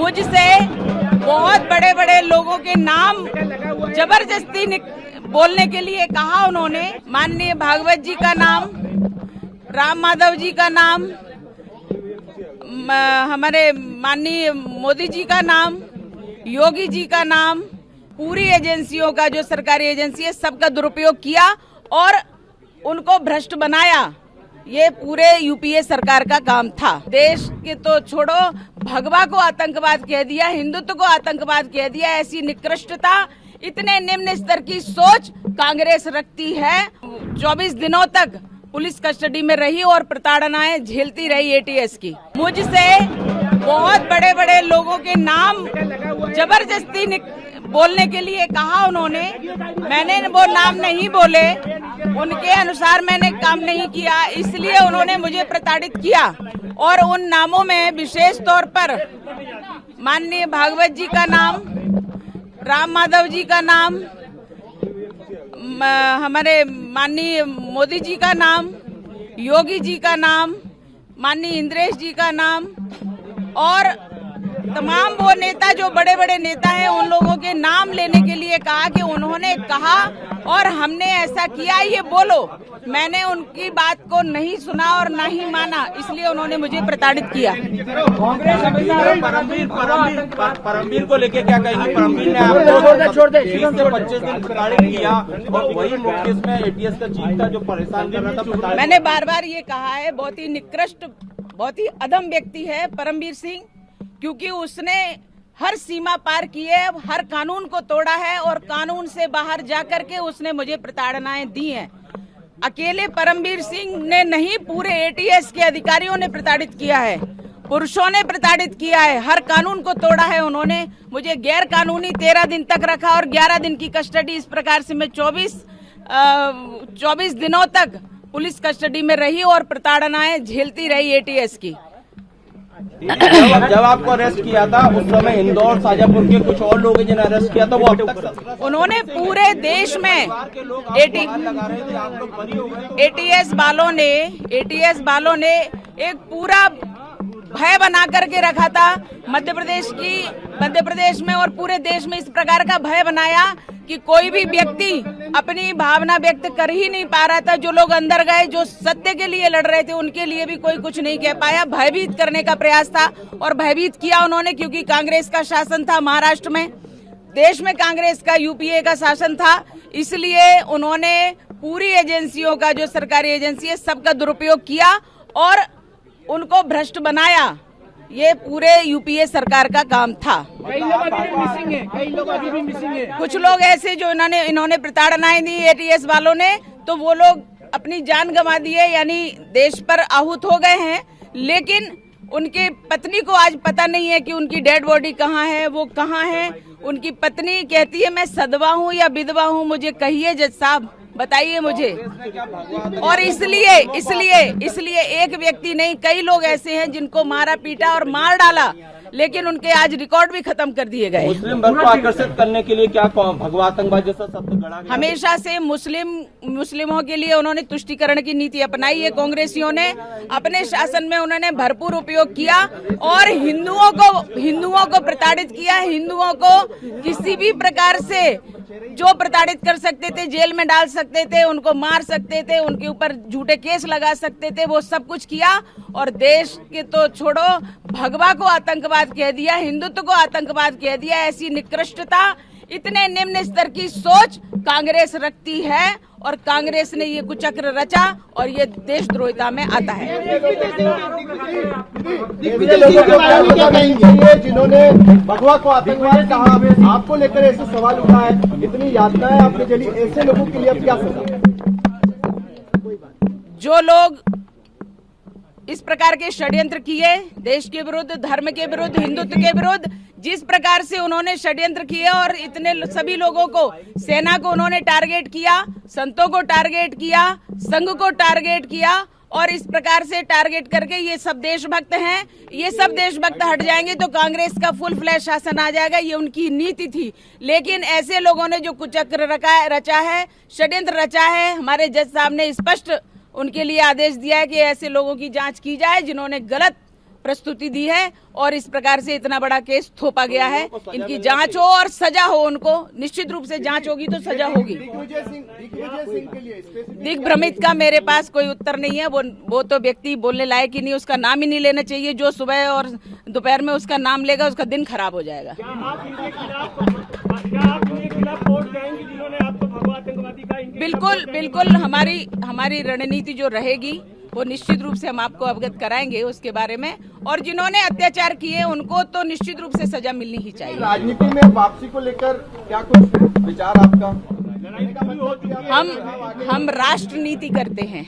मुझसे बहुत बड़े बड़े लोगों के नाम जबरदस्ती बोलने के लिए कहा उन्होंने। माननीय भागवत जी का नाम, राम माधव जी का नाम, हमारे माननीय मोदी जी का नाम, योगी जी का नाम, पूरी एजेंसियों का, जो सरकारी एजेंसी है, सबका दुरुपयोग किया और उनको भ्रष्ट बनाया। ये पूरे यूपीए सरकार का काम था। देश के तो छोड़ो, भगवा को आतंकवाद कह दिया, हिंदुत्व को आतंकवाद कह दिया। ऐसी निकृष्टता, इतने निम्न स्तर की सोच कांग्रेस रखती है। 24 दिनों तक पुलिस कस्टडी में रही और प्रताड़नाएं झेलती रही एटीएस की। मुझसे बहुत बड़े बड़े लोगों के नाम जबरदस्ती बोलने के लिए कहा उन्होंने। मैंने वो नाम नहीं बोले, उनके अनुसार मैंने काम नहीं किया, इसलिए उन्होंने मुझे प्रताड़ित किया। और उन नामों में विशेष तौर पर माननीय भागवत जी का नाम, राम माधव जी का नाम, हमारे माननीय मोदी जी का नाम, योगी जी का नाम, माननीय इंद्रेश जी का नाम और तमाम वो नेता, जो बड़े बड़े नेता हैं, उन लोगों के नाम लेने के लिए कहा कि उन्होंने कहा और हमने ऐसा किया, ये बोलो। मैंने उनकी बात को नहीं सुना और ना ही माना, इसलिए उन्होंने मुझे प्रताड़ित किया। परमवीर को लेके क्या कहेंगे? परमवीर ने आपको 20 से 25 दिन प्रताड़ित किया और वही मुख्य इसमें एटीएस का चीफ था जो परेशान कर रहा था। मैंने बार बार ये कहा है, बहुत ही निकृष्ट, बहुत ही अधम व्यक्ति है परमवीर सिंह, क्योंकि उसने हर सीमा पार की है, हर कानून को तोड़ा है और कानून से बाहर जाकर के उसने मुझे प्रताड़नाएं दी हैं। अकेले परमवीर सिंह ने नहीं, पूरे एटीएस के अधिकारियों ने प्रताड़ित किया है, पुरुषों ने प्रताड़ित किया है, हर कानून को तोड़ा है उन्होंने। मुझे गैर कानूनी 13 दिन तक रखा और 11 दिन की कस्टडी। इस प्रकार से मैं 24 दिनों तक पुलिस कस्टडी में रही और प्रताड़नाएं झेलती रही एटीएस की। जब आपको अरेस्ट किया था उस समय इंदौर, शाजापुर के कुछ और लोग जिन्हें अरेस्ट किया था, वो अब तक उन्होंने पूरे देश में एटीएस वालों ने एक पूरा भय बना करके रखा था। मध्य प्रदेश में और पूरे देश में इस प्रकार का भय बनाया कि कोई भी व्यक्ति अपनी भावना व्यक्त कर ही नहीं पा रहा था। जो लोग अंदर गए, जो सत्य के लिए लड़ रहे थे, उनके लिए भी कोई कुछ नहीं कह पाया। भयभीत करने का प्रयास था और भयभीत किया उन्होंने, क्योंकि कांग्रेस का शासन था महाराष्ट्र में, देश में कांग्रेस का, यूपीए का शासन था। इसलिए उन्होंने पूरी एजेंसियों का, जो सरकारी एजेंसी है, सबका दुरुपयोग किया और उनको भ्रष्ट बनाया। ये पूरे यूपीए सरकार का काम था। कई लोग अभी भी मिसिंग है, कई लोग अभी भी मिसिंग है। कुछ लोग ऐसे जो इन्होंने प्रताड़नाएं दी एटीएस वालों ने, तो वो लोग अपनी जान गंवा दिए, यानी देश पर आहूत हो गए हैं। लेकिन उनकी पत्नी को आज पता नहीं है कि उनकी डेड बॉडी कहाँ है, वो कहाँ है। उनकी पत्नी कहती है, मैं सदवा हूँ या विधवा हूँ, मुझे कहिए जज साहब, बताइए मुझे। और इसलिए एक व्यक्ति नहीं, कई लोग ऐसे हैं जिनको मारा पीटा और मार डाला, लेकिन उनके आज रिकॉर्ड भी खत्म कर दिए गए। मुस्लिम वर्ग को आकर्षित करने के लिए क्या भगवा आतंकवाद जैसा शब्द गढ़ा गया? हमेशा से मुस्लिमों के लिए उन्होंने तुष्टीकरण की नीति अपनाई है। कांग्रेसियों ने अपने शासन में उन्होंने भरपूर उपयोग किया और हिंदुओं को प्रताड़ित किया। हिंदुओं को किसी भी प्रकार से जो प्रताड़ित कर सकते थे, जेल में डाल सकते थे, उनको मार सकते थे, उनके ऊपर झूठे केस लगा सकते थे, वो सब कुछ किया। और देश के तो छोड़ो, भगवा को आतंकवाद कह दिया, हिंदुत्व को आतंकवाद कह दिया। ऐसी निकृष्टता, इतने निम्न स्तर की सोच कांग्रेस रखती है और कांग्रेस ने ये कुचक्र रचा और ये देशद्रोहिता में आता है। जिन्होंने भगवा को आतंकवाद कहा, आपको लेकर ऐसे सवाल उठा है, इतनी यातनाएं आपने झेली, ऐसे लोगों के लिए अब क्या सजा? जो लोग इस प्रकार के षड्यंत्र किए, देश के विरुद्ध, धर्म के विरुद्ध, हिंदुत्व के विरुद्ध, जिस प्रकार से उन्होंने षड्यंत्र किए और इतने सभी लोगों को, सेना को उन्होंने टारगेट किया, संतों को टारगेट किया, संघ को टारगेट किया और इस प्रकार से टारगेट करके ये सब देशभक्त हैं। ये सब देशभक्त हट जाएंगे तो कांग्रेस का फुल फ्लैश शासन आ जाएगा, ये उनकी नीति थी। लेकिन ऐसे लोगों ने जो कुचक्र रचा है, षड्यंत्र रचा है, हमारे जज साहब ने स्पष्ट उनके लिए आदेश दिया है कि ऐसे लोगों की जांच की जाए जिन्होंने गलत प्रस्तुति दी है और इस प्रकार से इतना बड़ा केस थोपा गया है। इनकी जांच हो और सजा हो, उनको निश्चित रूप से जांच होगी तो सजा होगी। दिग्विजय सिंह के लिए स्पेसिफिक दिग्भ्रमित का मेरे पास कोई उत्तर नहीं है। वो तो व्यक्ति बोलने लायक ही नहीं, उसका नाम ही नहीं लेना चाहिए। जो सुबह और दोपहर में उसका नाम लेगा उसका दिन खराब हो जाएगा। बिल्कुल बिल्कुल, हमारी रणनीति जो रहेगी वो निश्चित रूप से हम आपको अवगत कराएंगे उसके बारे में। और जिन्होंने अत्याचार किए उनको तो निश्चित रूप से सजा मिलनी ही चाहिए। राजनीति में वापसी को लेकर क्या कुछ विचार आपका? हम राष्ट्र नीति करते हैं।